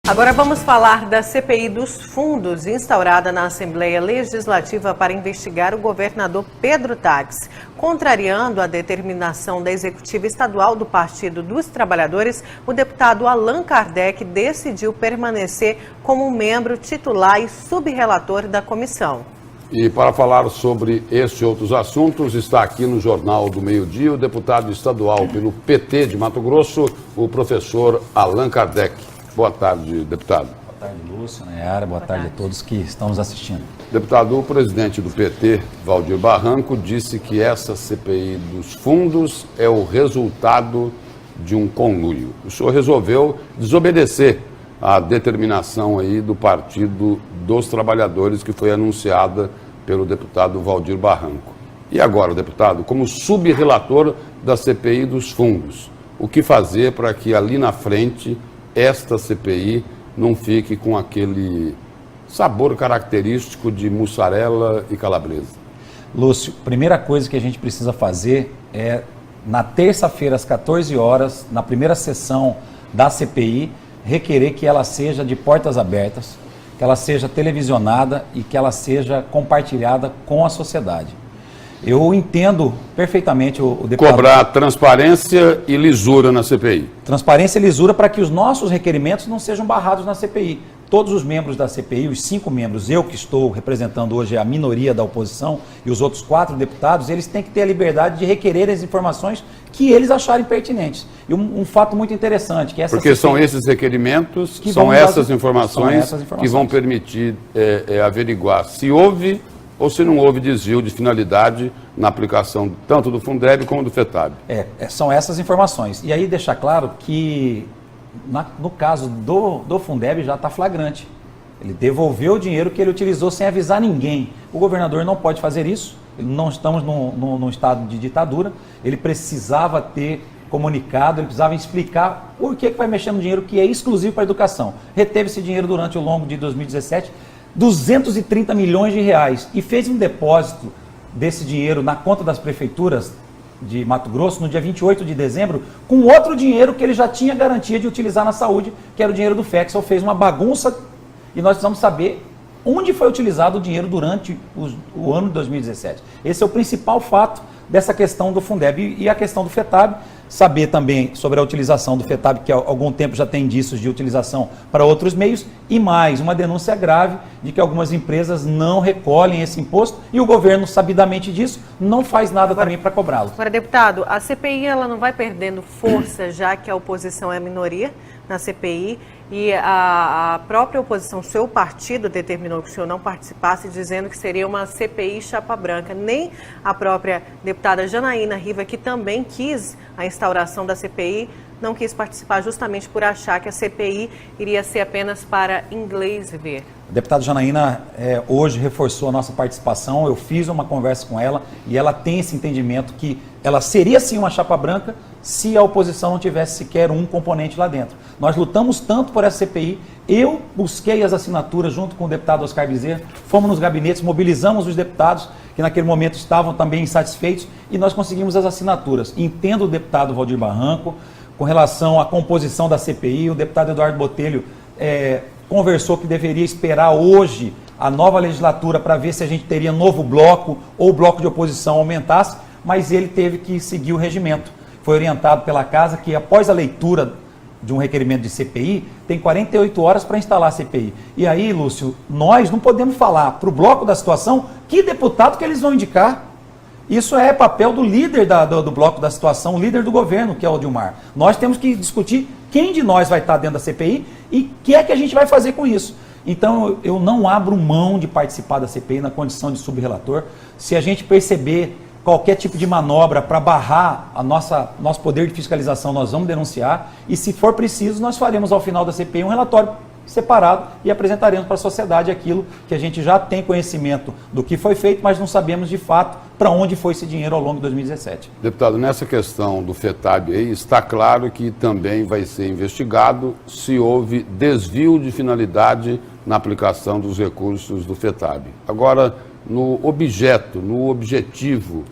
Agora vamos falar da CPI dos fundos, instaurada na Assembleia Legislativa para investigar o governador Pedro Taques. Contrariando a determinação da executiva estadual do Partido dos Trabalhadores, o deputado Allan Kardec decidiu permanecer como membro titular e subrelator da comissão. E para falar sobre este e outros assuntos, está aqui no Jornal do Meio-Dia o deputado estadual pelo PT de Mato Grosso, o professor Allan Kardec. Boa tarde, deputado. Boa tarde, Lúcio, Nayara. Boa tarde a todos que estão nos assistindo. Deputado, o presidente do PT, Valdir Barranco, disse que essa CPI dos fundos é o resultado de um conluio. O senhor resolveu desobedecer à determinação aí do Partido dos Trabalhadores que foi anunciada pelo deputado Valdir Barranco. E agora, deputado, como subrelator da CPI dos fundos, o que fazer para que ali na frente esta CPI não fique com aquele sabor característico de mussarela e calabresa? Lúcio, primeira coisa que a gente precisa fazer é, na terça-feira, às 14 horas, na primeira sessão da CPI, requerer que ela seja de portas abertas, que ela seja televisionada e que ela seja compartilhada com a sociedade. Eu entendo perfeitamente o deputado... Cobrar transparência e lisura na CPI. Transparência e lisura para que os nossos requerimentos não sejam barrados na CPI. Todos os membros da CPI, os 5 membros, eu que estou representando hoje a minoria da oposição e os outros 4 deputados, eles têm que ter a liberdade de requerer as informações que eles acharem pertinentes. E um fato muito interessante, que essa Porque CPI, são esses requerimentos, são essas informações que vão permitir averiguar se houve ou se não houve desvio de finalidade na aplicação tanto do Fundeb como do FETAB. São essas informações. E aí deixar claro que, no caso do Fundeb, já está flagrante. Ele devolveu o dinheiro que ele utilizou sem avisar ninguém. O governador não pode fazer isso. Não estamos num estado de ditadura. Ele precisava ter comunicado, ele precisava explicar por que vai mexer no dinheiro que é exclusivo para a educação. Reteve esse dinheiro durante o longo de 2017, 230 milhões de reais, e fez um depósito desse dinheiro na conta das prefeituras de Mato Grosso no dia 28 de dezembro, com outro dinheiro que ele já tinha garantia de utilizar na saúde, que era o dinheiro do FEX. Fez uma bagunça e nós precisamos saber onde foi utilizado o dinheiro durante o ano de 2017. Esse é o principal fato dessa questão do Fundeb. E a questão do FETAB, saber também sobre a utilização do FETAB, que há algum tempo já tem indícios de utilização para outros meios, e mais, uma denúncia grave de que algumas empresas não recolhem esse imposto e o governo, sabidamente disso, não faz nada também para cobrá-lo. Agora, deputado, a CPI ela não vai perdendo força, já que a oposição é a minoria na CPI e a própria oposição, seu partido, determinou que o senhor não participasse, dizendo que seria uma CPI chapa branca. Nem a própria deputada Janaína Riva, que também quis a instauração da CPI, não quis participar justamente por achar que a CPI iria ser apenas para inglês ver. A deputada Janaína hoje reforçou a nossa participação. Eu fiz uma conversa com ela e ela tem esse entendimento que ela seria sim uma chapa branca se a oposição não tivesse sequer um componente lá dentro. Nós lutamos tanto por essa CPI, eu busquei as assinaturas junto com o deputado Oscar Bezerra, fomos nos gabinetes, mobilizamos os deputados que naquele momento estavam também insatisfeitos e nós conseguimos as assinaturas. Entendo o deputado Valdir Barranco com relação à composição da CPI. O deputado Eduardo Botelho conversou que deveria esperar hoje a nova legislatura para ver se a gente teria novo bloco ou o bloco de oposição aumentasse, mas ele teve que seguir o regimento. Foi orientado pela casa que após a leitura de um requerimento de CPI, tem 48 horas para instalar a CPI. E aí, Lúcio, nós não podemos falar para o bloco da situação que deputado que eles vão indicar. Isso é papel do líder do bloco da situação, o líder do governo, que é o Dilmar. Nós temos que discutir quem de nós vai estar dentro da CPI e o que é que a gente vai fazer com isso. Então, eu não abro mão de participar da CPI na condição de subrelator. Se a gente perceber qualquer tipo de manobra para barrar nosso poder de fiscalização, nós vamos denunciar. E se for preciso, nós faremos ao final da CPI um relatório separado e apresentaremos para a sociedade aquilo que a gente já tem conhecimento do que foi feito, mas não sabemos de fato para onde foi esse dinheiro ao longo de 2017. Deputado, nessa questão do FETAB aí, está claro que também vai ser investigado se houve desvio de finalidade na aplicação dos recursos do FETAB. Agora, no objetivo,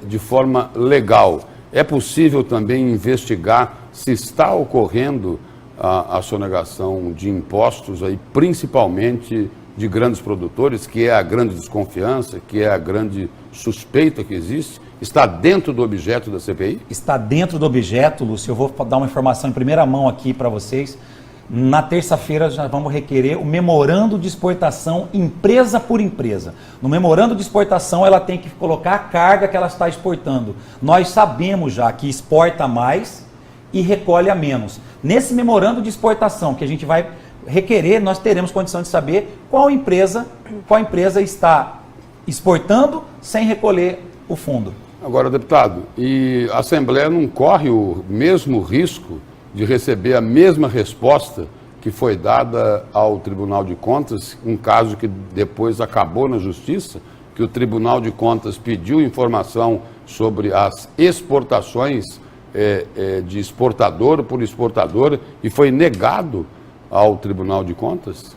de forma legal, é possível também investigar se está ocorrendo a sonegação de impostos, aí, principalmente de grandes produtores, que é a grande desconfiança, que é a grande suspeita que existe, está dentro do objeto da CPI? Está dentro do objeto, Lúcio. Eu vou dar uma informação em primeira mão aqui para vocês. Na terça-feira já vamos requerer o memorando de exportação empresa por empresa. No memorando de exportação ela tem que colocar a carga que ela está exportando. Nós sabemos já que exporta mais e recolhe a menos. Nesse memorando de exportação que a gente vai requerer, nós teremos condição de saber qual empresa está exportando sem recolher o fundo. Agora, deputado, e a Assembleia não corre o mesmo risco de receber a mesma resposta que foi dada ao Tribunal de Contas, um caso que depois acabou na Justiça, que o Tribunal de Contas pediu informação sobre as exportações de exportador por exportador e foi negado ao Tribunal de Contas?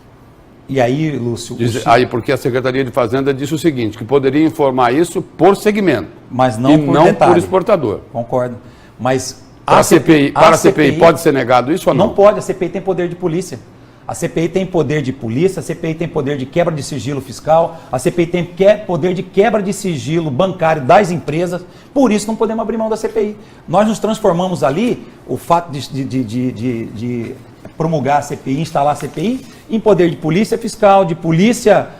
E aí, Lúcio... Aí porque a Secretaria de Fazenda disse o seguinte, que poderia informar isso por segmento, mas não e por não detalhe. Por exportador. Concordo. Mas para a CPI pode ser negado isso ou não? Não pode, a CPI tem poder de polícia. A CPI tem poder de polícia, a CPI tem poder de quebra de sigilo fiscal, a CPI tem poder de quebra de sigilo bancário das empresas, por isso não podemos abrir mão da CPI. Nós nos transformamos ali, o fato de promulgar a CPI, instalar a CPI, em poder de polícia fiscal, de polícia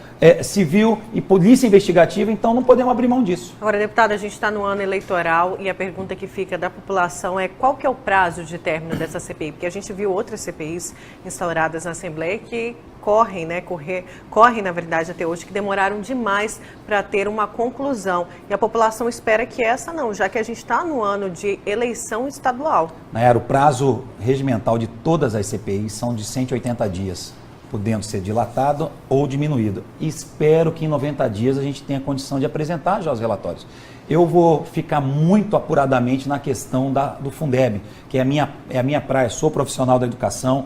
civil e polícia investigativa, então não podemos abrir mão disso. Agora, deputado, a gente está no ano eleitoral e a pergunta que fica da população é qual que é o prazo de término dessa CPI? Porque a gente viu outras CPIs instauradas na Assembleia que correm, na verdade, até hoje, que demoraram demais para ter uma conclusão. E a população espera que essa não, já que a gente está no ano de eleição estadual. Nayara, o prazo regimental de todas as CPIs são de 180 dias. Podendo ser dilatado ou diminuído. Espero que em 90 dias a gente tenha condição de apresentar já os relatórios. Eu vou ficar muito apuradamente na questão do Fundeb, que é a minha praia, sou profissional da educação,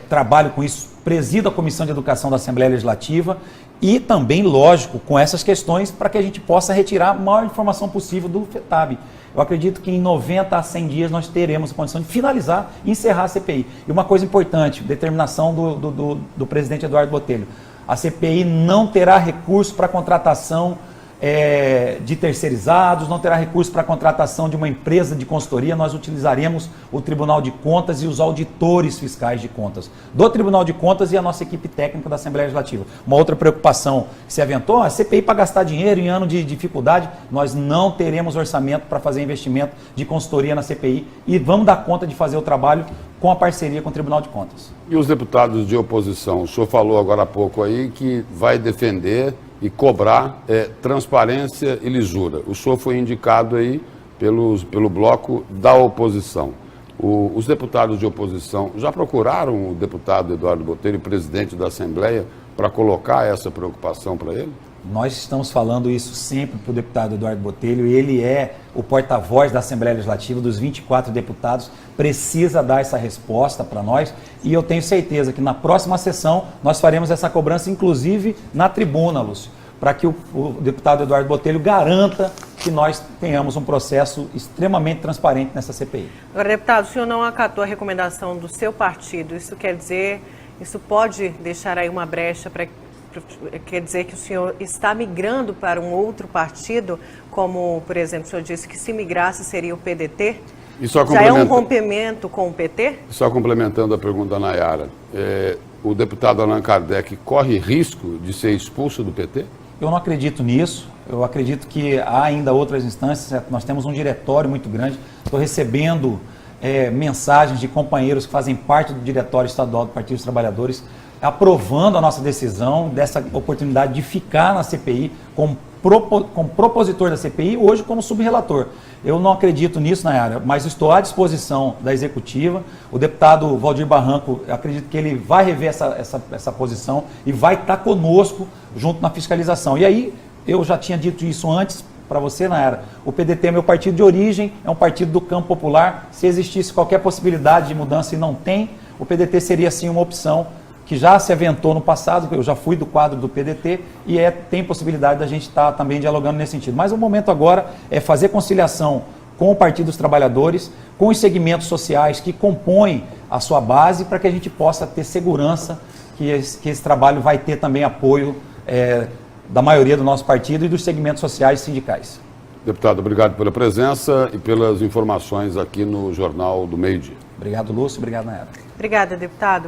trabalho com isso, presido a Comissão de Educação da Assembleia Legislativa e também, lógico, com essas questões para que a gente possa retirar a maior informação possível do FETAB. Eu acredito que em 90 a 100 dias nós teremos a condição de finalizar e encerrar a CPI. E uma coisa importante, determinação do presidente Eduardo Botelho. A CPI não terá recurso para contratação de terceirizados, não terá recurso para a contratação de uma empresa de consultoria. Nós utilizaremos o Tribunal de Contas e os auditores fiscais de contas do Tribunal de Contas e a nossa equipe técnica da Assembleia Legislativa. Uma outra preocupação que se aventou, a CPI para gastar dinheiro em ano de dificuldade, nós não teremos orçamento para fazer investimento de consultoria na CPI e vamos dar conta de fazer o trabalho com a parceria com o Tribunal de Contas. E os deputados de oposição? O senhor falou agora há pouco aí que vai defender e cobrar transparência e lisura. O senhor foi indicado aí pelo bloco da oposição. Os deputados de oposição já procuraram o deputado Eduardo Botelho, presidente da Assembleia, para colocar essa preocupação para ele? Nós estamos falando isso sempre para o deputado Eduardo Botelho, ele é o porta-voz da Assembleia Legislativa, dos 24 deputados, precisa dar essa resposta para nós e eu tenho certeza que na próxima sessão nós faremos essa cobrança, inclusive na tribuna, Lúcio, para que o deputado Eduardo Botelho garanta que nós tenhamos um processo extremamente transparente nessa CPI. Agora, deputado, o senhor não acatou a recomendação do seu partido, isso quer dizer, isso pode deixar aí uma brecha para... Quer dizer que o senhor está migrando para um outro partido, como, por exemplo, o senhor disse que se migrasse seria o PDT? Já é um rompimento com o PT? Só complementando a pergunta da Nayara, o deputado Allan Kardec corre risco de ser expulso do PT? Eu não acredito nisso, eu acredito que há ainda outras instâncias, nós temos um diretório muito grande, estou recebendo mensagens de companheiros que fazem parte do diretório estadual do Partido dos Trabalhadores, aprovando a nossa decisão dessa oportunidade de ficar na CPI como propositor da CPI, hoje como subrelator. Eu não acredito nisso, Nayara, mas estou à disposição da executiva. O deputado Valdir Barranco, eu acredito que ele vai rever essa posição e vai estar conosco junto na fiscalização. E aí, eu já tinha dito isso antes para você, Nayara, o PDT é meu partido de origem, é um partido do campo popular. Se existisse qualquer possibilidade de mudança e não tem, o PDT seria sim uma opção que já se aventou no passado, eu já fui do quadro do PDT e tem possibilidade da gente estar também dialogando nesse sentido. Mas o momento agora é fazer conciliação com o Partido dos Trabalhadores, com os segmentos sociais que compõem a sua base, para que a gente possa ter segurança que esse trabalho vai ter também apoio da maioria do nosso partido e dos segmentos sociais e sindicais. Deputado, obrigado pela presença e pelas informações aqui no Jornal do Meio-Dia. Obrigado, Lúcio. Obrigado, Nayara. Obrigada, deputado.